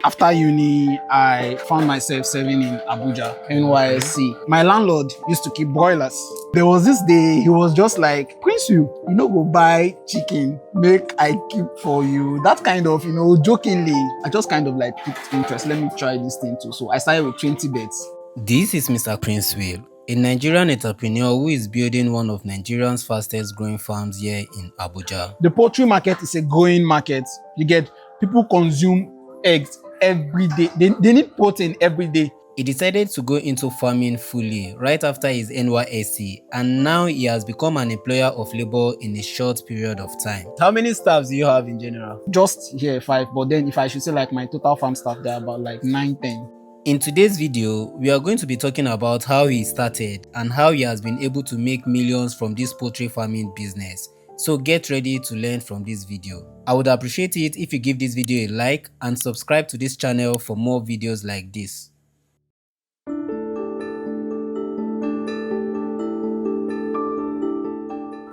After uni, I found myself serving in Abuja, NYSC. My landlord used to keep broilers. There was this day, he was just like, Prince, you know, go buy chicken, make I keep for you. That kind of, jokingly, I just kind of like picked interest. Let me try this thing too. So I started with 20 beds. This is Mr. Prince Will, a Nigerian entrepreneur who is building one of Nigeria's fastest growing farms here in Abuja. The poultry market is a growing market. You get people consume eggs every day. They need protein every day. He decided to go into farming fully right after his NYSC, and now he has become an employer of labor in a short period of time. How many staffs do you have in general? Just here 5, but then if I should say like my total farm staff, they're about like 9, 10. In today's video, we are going to be talking about how he started and how he has been able to make millions from this poultry farming business. So get ready to learn from this video. I would appreciate it if you give this video a like and subscribe to this channel for more videos like this.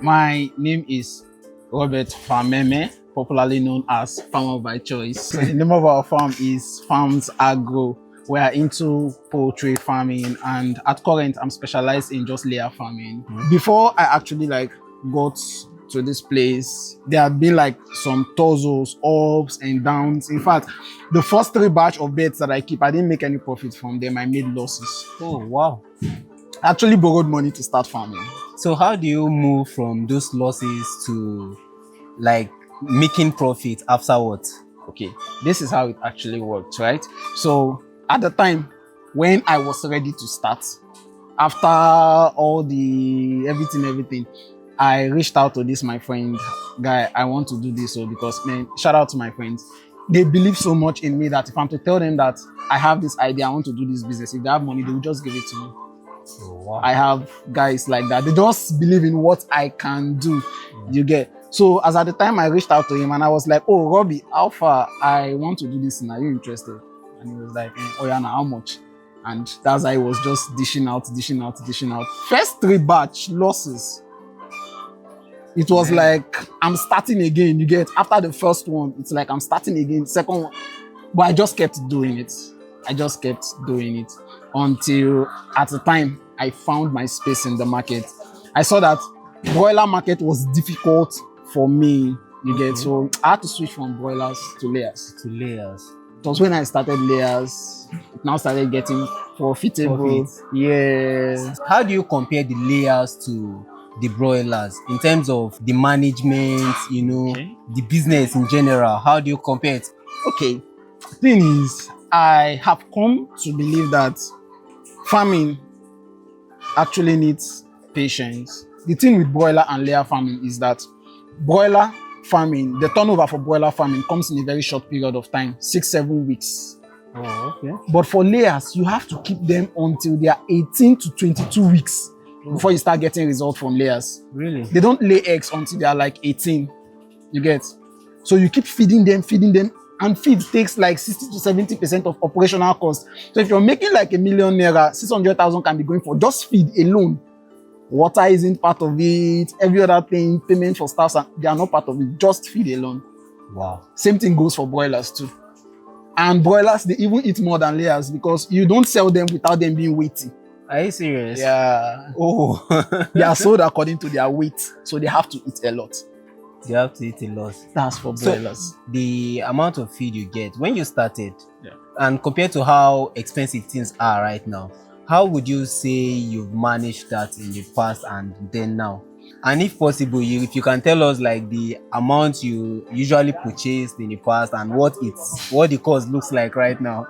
My name is Robert Fameme, popularly known as Farmer by Choice. The name of our farm is Farms Agro. We are into poultry farming, and at current I'm specialized in just layer farming. Before I actually got to this place, there had been some tussles, ups and downs. In fact, the first 3 batch of beds that I keep, I didn't make any profit from them. I made losses. Oh wow. I actually borrowed money to start farming. So how do you move from those losses to making profit afterwards? Okay, this is how it actually worked, right? So at the time when I was ready to start, after all the everything, I reached out to my friend, guy, I want to do this. So because, man, shout out to my friends. They believe so much in me that if I'm to tell them that I have this idea, I want to do this business, if they have money, they will just give it to me. Oh, wow. I have guys like that. They just believe in what I can do. You get. So as at the time I reached out to him and I was like, oh, Robbie, how far? I want to do this and are you interested? And he was like, oh yeah, now how much? And that's how I was just dishing out. First 3 batch losses. It was like I'm starting again. You get, after the first one, it's like I'm starting again. Second one, but I just kept doing it. Until at the time I found my space in the market. I saw that broiler market was difficult for me. You get, so I had to switch from broilers to layers. It was when I started layers, it now started getting profitable. Yes. How do you compare the layers to the broilers in terms of the management, the business in general? How do you compare it? Okay, thing is, I have come to believe that farming actually needs patience. The thing with broiler and layer farming is that broiler farming, the turnover for broiler farming comes in a very short period of time, 6-7 weeks. Oh, okay. But for layers, you have to keep them until they are 18 to 22 weeks before you start getting results from layers. Really? They don't lay eggs until they are like 18. You get? So you keep feeding them, and feed takes like 60 to 70% of operational costs. So if you're making like ₦1 million, 600,000 can be going for just feed alone. Water isn't part of it. Every other thing, payment for staff, they are not part of it. Just feed alone. Wow. Same thing goes for broilers too. And broilers, they even eat more than layers because you don't sell them without them being weighty. Are you serious? Yeah. Oh. They are sold according to their weight, so they have to eat a lot. You have to eat a lot. That's for broilers. So the amount of feed you get when you started, and compared to how expensive things are right now, how would you say you've managed that in the past and then now? And if possible, if you can tell us the amount you usually purchased in the past and what the cost looks like right now.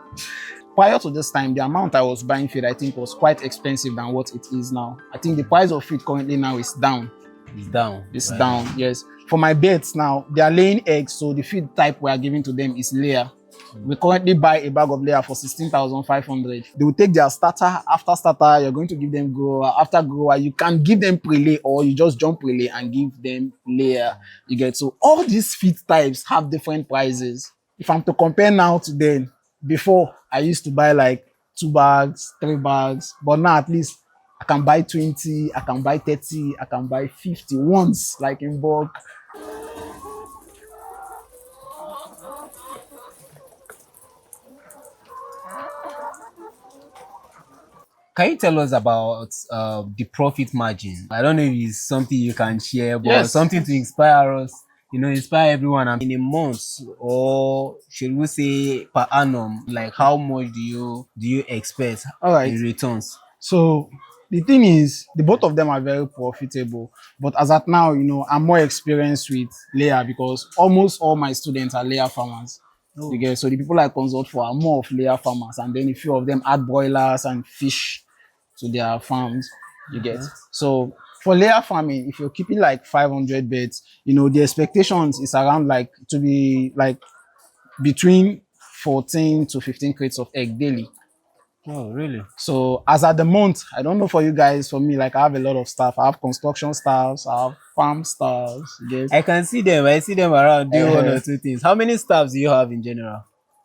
Prior to this time, the amount I was buying feed, I think, was quite expensive than what it is now. I think the price of feed currently now is down. It's down, yes. For my birds now, they are laying eggs, so the feed type we are giving to them is layer. We currently buy a bag of layer for 16,500. They will take their starter. After starter, you're going to give them grower. After grower, you can give them prelay, or you just jump prelay and give them layer. You get, so all these feed types have different prices. If I'm to compare now to then, before I used to buy like 2 bags, 3 bags, but now at least I can buy 20, I can buy 30, I can buy 50 once, like in bulk. Can you tell us about the profit margin? I don't know if it's something you can share, but Yes. something to inspire us, inspire everyone. And in a month, or should we say per annum, like how much do you expect All right. in returns? So the thing is, the both of them are very profitable. But as at now, I'm more experienced with layer because almost all my students are layer farmers. You get so the people I consult for are more of layer farmers, and then a few of them add broilers and fish to their farms. You get so for layer farming, if you're keeping like 500 beds, the expectations is around like to be like between 14 to 15 crates of egg daily. Oh, really? So as at the month, I don't know for you guys, for me, like I have a lot of staff. I have construction staffs, I have farm staffs. You get, I can see them. I see them around doing one uh, or two things. How many staffs do you have in general?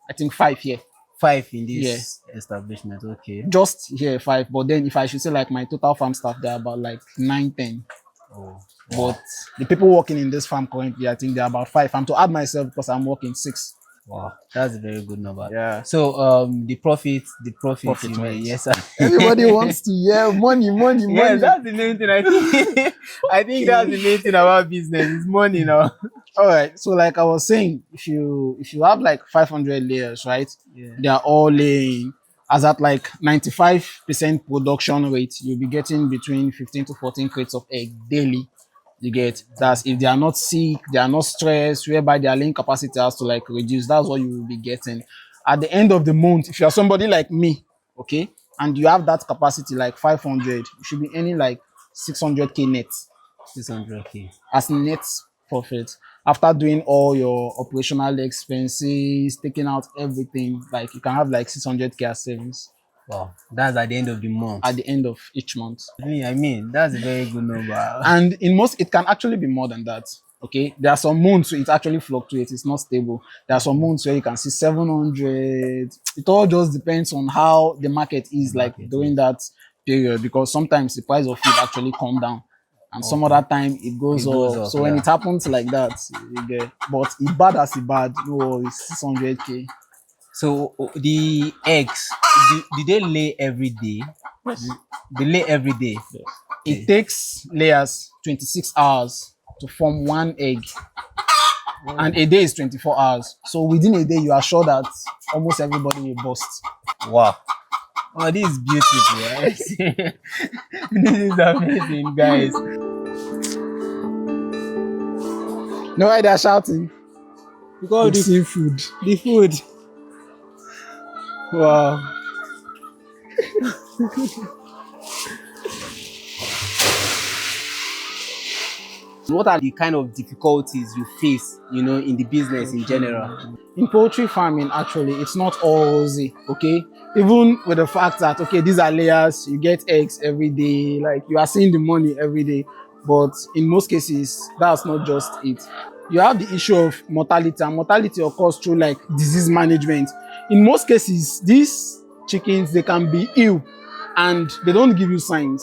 I think 5 here. 5 in Yeah. this establishment. Okay. Just here 5. But then if I should say like my total farm staff, they're about like 9, 10. Oh. But the people working in this farm currently, I think they're about 5. I'm to add myself because I'm working 6. Wow, that's a very good number. Yeah. So the profit Profit, you made, right. yes, sir. Everybody wants to hear money, money, money. Yeah, that's the main thing. I think I think that's the main thing about business. It's money now. All right. So like I was saying, if you have like 500 layers, right? Yeah. They are all laying. As at like 95% production rate, you'll be getting between 15 to 14 crates of egg daily. You get that's if they are not sick, they are not stressed, whereby their laying capacity has to like reduce. That's what you will be getting. At the end of the month, if you are somebody like me, okay, and you have that capacity like 500, you should be earning like 600k net 600K. as net profit after doing all your operational expenses, taking out everything. Like you can have like 600k as savings Wow, that's at the end of the month. at the end of each month. I mean, that's a very good number. And in most, it can actually be more than that. Okay, there are some months where it actually fluctuates, it's not stable. There are some months where you can see 700. It all just depends on how the market is like during that period, because sometimes the price of food actually come down and some other time it goes up. So when it happens like that, you get, but it bad as it bad, no worries, 600k. So the eggs, do they lay every day? Yes. They lay every day. Yes. It takes layers 26 hours to form one egg, and a day is 24 hours. So within a day, you are sure that almost everybody will bust. Wow. Oh, this is beautiful, right? This is amazing, guys. No why they're shouting? Because The seafood. the food. Wow. What are the kind of difficulties you face, in the business in general? In poultry farming, actually, it's not all rosy, okay? Even with the fact that, okay, these are layers, you get eggs every day, like you are seeing the money every day. But in most cases, that's not just it. You have the issue of mortality, and mortality occurs through like disease management. In most cases, these chickens, they can be ill and they don't give you signs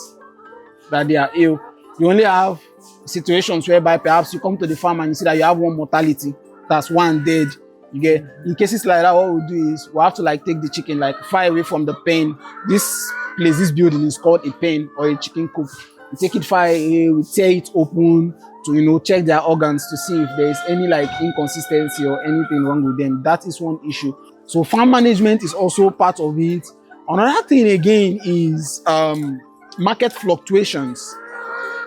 that they are ill. You only have situations whereby perhaps you come to the farm and you see that you have one mortality, that's one dead. You get, in cases like that, what we'll do is we'll have to like take the chicken like far away from the pen. This place, this building is called a pen or a chicken coop. We take it far away, we tear it open to check their organs to see if there is any like inconsistency or anything wrong with them. That is one issue. So farm management is also part of it. Another thing again is market fluctuations.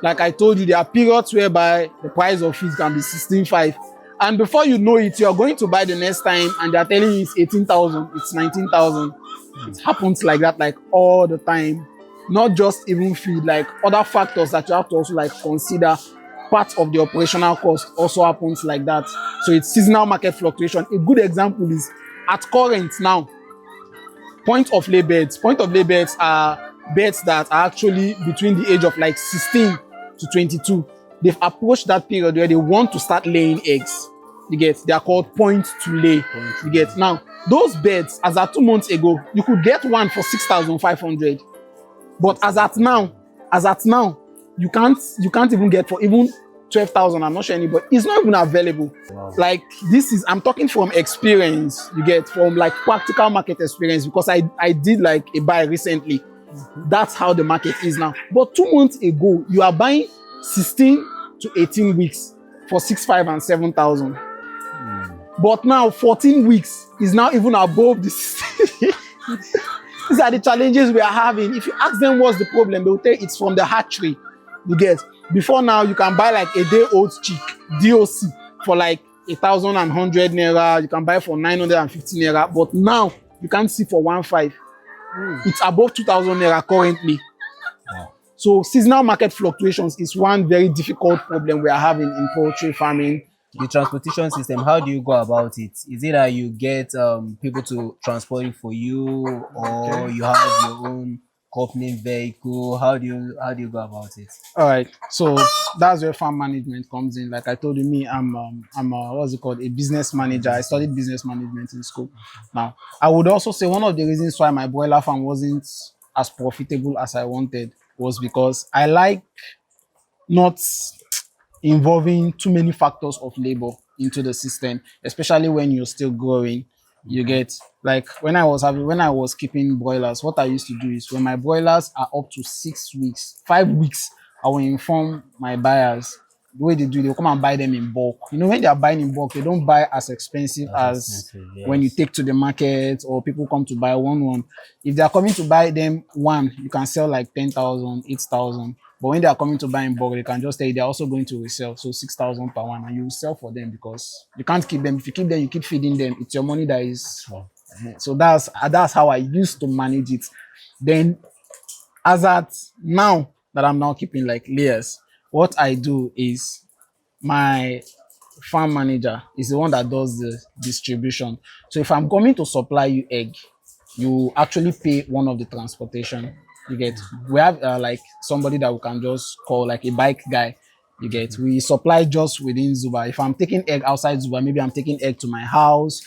Like I told you, there are periods whereby the price of feed can be 16.5, and before you know it, you're going to buy the next time and they're telling you it's 18,000, it's 19,000. It happens like that, like all the time. Not just even feed, like other factors that you have to also like consider. Part of the operational cost also happens like that. So it's seasonal market fluctuation. A good example is at current now, point of lay beds. Point of lay beds are beds that are actually between the age of like 16 to 22. They've approached that period where they want to start laying eggs. You get, they are called point to lay. You get, now those beds, as at 2 months ago, you could get one for 6,500. But as at now, you can't even get for even 12,000. I'm not sure anybody. It's not even available. Wow. Like this is, I'm talking from experience. You get, from like practical market experience, because I did like a buy recently. That's how the market is now. But 2 months ago, you are buying 16 to 18 weeks for 6,500 and 7,000. But now 14 weeks is now even above this. These are the challenges we are having. If you ask them what's the problem, they will tell you it's from the hatchery. You get, before now you can buy like a day old chick DOC for like 1,100 naira. You can buy for 950 naira. But now you can't see for 1,500. It's above 2,000 naira currently. Wow. So seasonal market fluctuations is one very difficult problem we are having in poultry farming. The transportation system, how do you go about it? Is it that you get people to transport it for you, or you have your own company vehicle? How do you go about it? All right, so that's where farm management comes in. Like I told you, me, I'm what's it called, a business manager. I studied business management in school. Now, I would also say one of the reasons why my broiler farm wasn't as profitable as I wanted was because I like not involving too many factors of labor into the system, especially when you're still growing. You get, like when I was keeping broilers, what I used to do is when my broilers are up to 6 weeks, 5 weeks, I will inform my buyers. The way they do, they'll come and buy them in bulk. You know, when they are buying in bulk, they don't buy as expensive as when you take to the market or people come to buy one. If they are coming to buy them one, you can sell like 10,000, 8,000. But when they are coming to buy in bulk, they can just tell you they're also going to resell, so 6,000 per one, and you will sell for them because you can't keep them. If you keep them, you keep feeding them. It's your money that is. So that's how I used to manage it. Then, as at now that I'm now keeping like layers, what I do is my farm manager is the one that does the distribution. So if I'm coming to supply you egg, you actually pay one of the transportation. You get, we have like somebody that we can just call like a bike guy. You get, we supply just within Zuba. If I'm taking egg outside Zuba, maybe I'm taking egg to my house.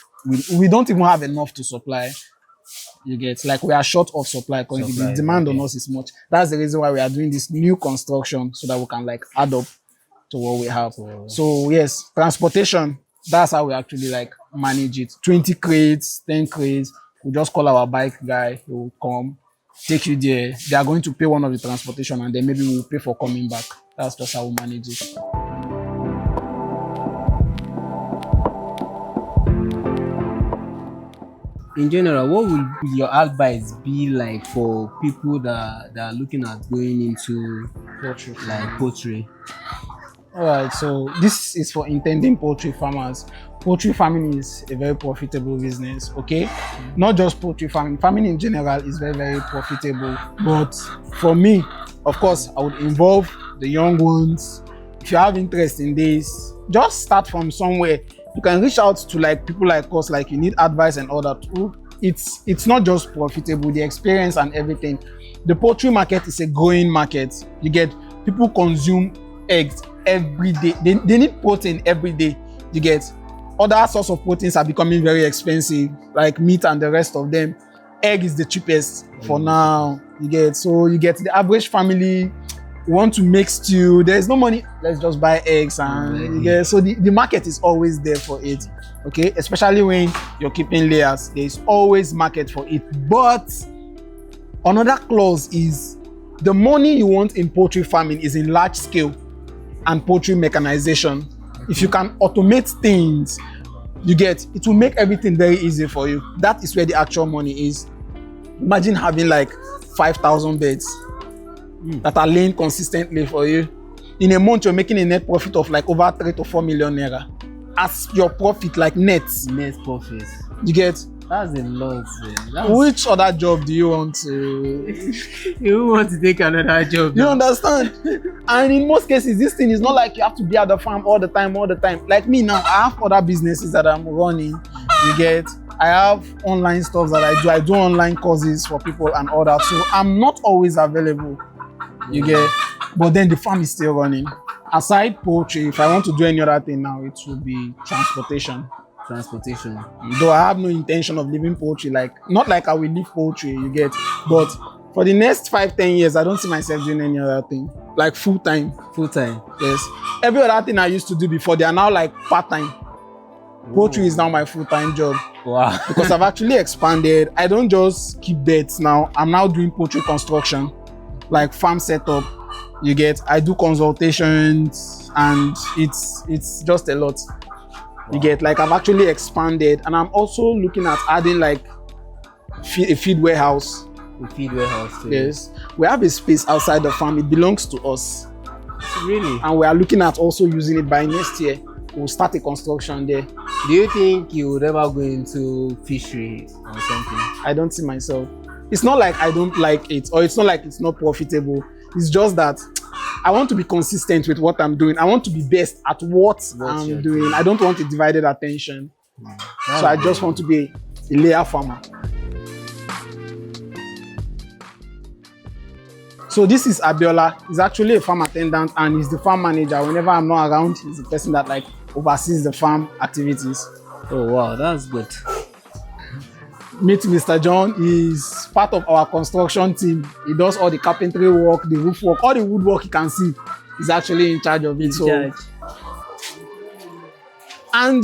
We don't even have enough to supply. You get, like we are short of supply because the demand on us is much. That's the reason why we are doing this new construction so that we can like add up to what we have. So yes, transportation, that's how we actually like manage it. 20 crates, 10 crates. We just call our bike guy, he will come, take you there. They are going to pay one of the transportation and then maybe we'll pay for coming back. That's just how we manage it. In general, what would your advice be like for people that are looking at going into poultry? All right, so this is for intending poultry farmers. Poultry farming is a very profitable business, okay? Not just poultry farming. Farming in general is very, very profitable. But for me, of course, I would involve the young ones. If you have interest in this, just start from somewhere. You can reach out to like people like us, like you need advice and all that. It's not just profitable, the experience and everything. The poultry market is a growing market. You get, people consume eggs every day. They need protein every day. You get, other sorts of proteins are becoming very expensive, like meat and the rest of them. Egg is the cheapest for now. You get, so you get the average family want to make stew. There's no money. Let's just buy eggs and you get, so the market is always there for it. Okay, especially when you're keeping layers, there's always market for it. But another clause is the money you want in poultry farming is in large scale and poultry mechanization. If you can automate things, you get, it will make everything very easy for you. That is where the actual money is. Imagine having like 5,000 beds that are laying consistently for you. In a month, you're making a net profit of like over 3 to 4 million naira. As your profit, like net profit. You get? That's a lot. Which other job do you want to? You want to take another job. You understand? And in most cases, this thing is not like you have to be at the farm all the time. Like me now, I have other businesses that I'm running. You get? I have online stuff that I do. I do online courses for people and all that. So I'm not always available. You get? But then the farm is still running. Aside poultry, if I want to do any other thing now, it will be transportation. Though I have no intention of leaving poultry, like not like I will leave poultry, you get, but for the next 5-10 years, I don't see myself doing any other thing, like full time. Yes. Every other thing I used to do before, they are now like part time. Poultry is now my full-time job. Wow. Because I've actually expanded. I don't just keep birds now. I'm now doing poultry construction, like farm setup. You get, I do consultations, and it's just a lot. You get, like, I've actually expanded, and I'm also looking at adding like a feed warehouse. A feed warehouse too. Yes, we have a space outside the farm. It belongs to us. Really? And we are looking at also using it by next year. We'll start a construction there. Do you think you would ever go into fishery or something? I don't see myself. It's not like I don't like it, or it's not like it's not profitable. It's just that I want to be consistent with what I'm doing. I want to be best at what I'm doing. I don't want a divided attention. So I just want to be a layer farmer. So this is Abiola. He's actually a farm attendant, and he's the farm manager. Whenever I'm not around, he's the person that like oversees the farm activities. Oh wow, that's good. Meet Mr. John. Is part of our construction team. He does all the carpentry work, the roof work, all the woodwork you can see. He's actually in charge of it. And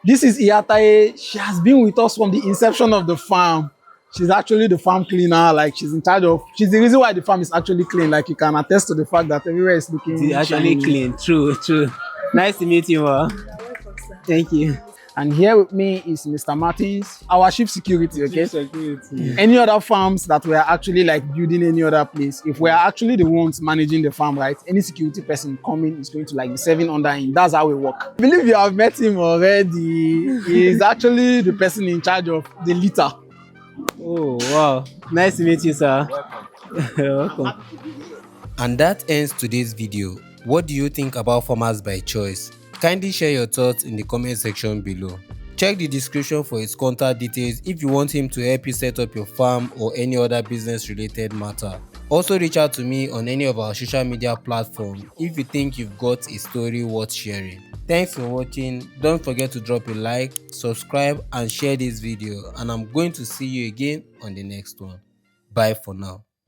this is Iyataye. She has been with us from the inception of the farm. She's actually the farm cleaner. Like, she's in charge of. She's the reason why the farm is actually clean. Like, you can attest to the fact that everywhere is looking. It's actually clean. True. Nice to meet you, Ma. Thank you. And here with me is Mr. Martins, our chief security, okay? Chief security. Any other farms that we are actually like building any other place, if we are actually the ones managing the farm, right? Any security person coming is going to like be serving under him. That's how we work. I believe you have met him already. He is actually the person in charge of the litter. Oh, wow. Nice to meet you, sir. Welcome. And that ends today's video. What do you think about farmers by choice? Kindly share your thoughts in the comment section below. Check the description for his contact details if you want him to help you set up your farm or any other business related matter. Also reach out to me on any of our social media platforms if you think you've got a story worth sharing. Thanks for watching. Don't forget to drop a like, subscribe and share this video, and I'm going to see you again on the next one. Bye for now.